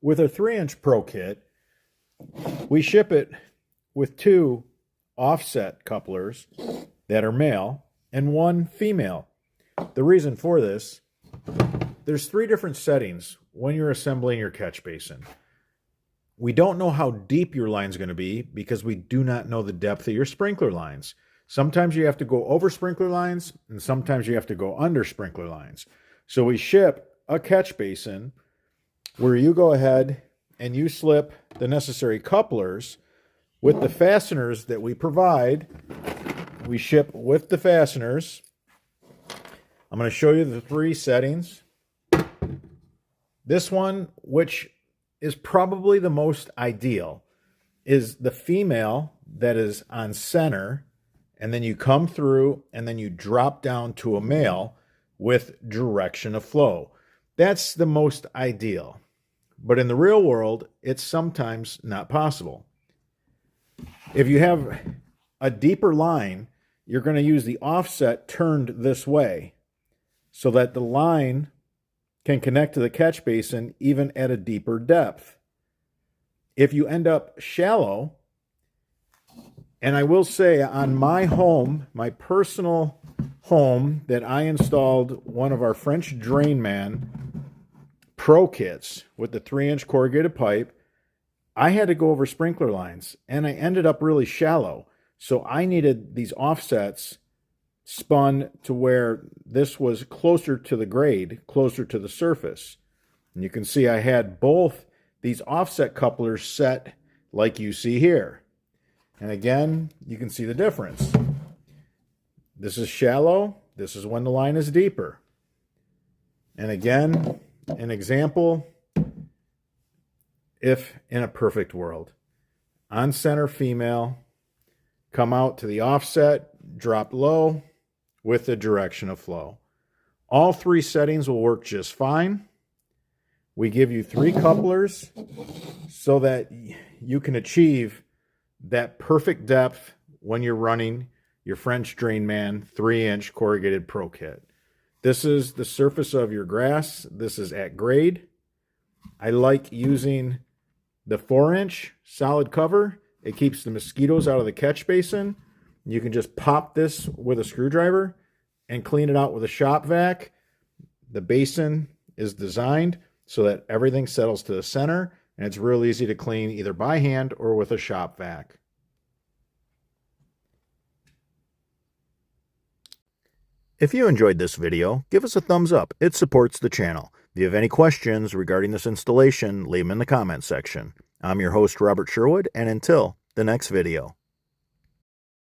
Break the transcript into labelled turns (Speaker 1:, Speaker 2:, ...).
Speaker 1: With a 3-inch Pro Kit, we ship it with 2 offset couplers that are male and 1 female. The reason for this, there's 3 different settings when you're assembling your catch basin. We don't know how deep your line's going to be because we do not know the depth of your sprinkler lines. Sometimes you have to go over sprinkler lines and sometimes you have to go under sprinkler lines. So we ship a catch basin where you go ahead and you slip the necessary couplers with the fasteners that we provide. We ship with the fasteners. I'm going to show you the 3 settings. This one, which is probably the most ideal, is the female that is on center, and then you come through and then you drop down to a male with direction of flow. That's the most ideal. But in the real world, it's sometimes not possible. If you have a deeper line, you're going to use the offset turned this way so that the line can connect to the catch basin even at a deeper depth. If you end up shallow, and I will say on my home, my personal home that I installed one of our French Drainman Pro Kits with the 3-inch corrugated pipe, I had to go over sprinkler lines and I ended up really shallow. So I needed these offsets spun to where this was closer to the grade, closer to the surface. And you can see I had both these offset couplers set like you see here. And again, you can see the difference. This is shallow. This is when the line is deeper. And again, an example, if in a perfect world, on center female, come out to the offset, drop low with the direction of flow. All 3 settings will work just fine. We give you 3 couplers so that you can achieve that perfect depth when you're running your French Drainman 3-inch corrugated Pro Kit. This is the surface of your grass. This is at grade. I like using the 4-inch solid cover. It keeps the mosquitoes out of the catch basin. You can just pop this with a screwdriver and clean it out with a shop vac. The basin is designed so that everything settles to the center, and it's real easy to clean either by hand or with a shop vac. If you enjoyed this video, give us a thumbs up. It supports the channel. If you have any questions regarding this installation, leave them in the comments section. I'm your host, Robert Sherwood, and until the next video.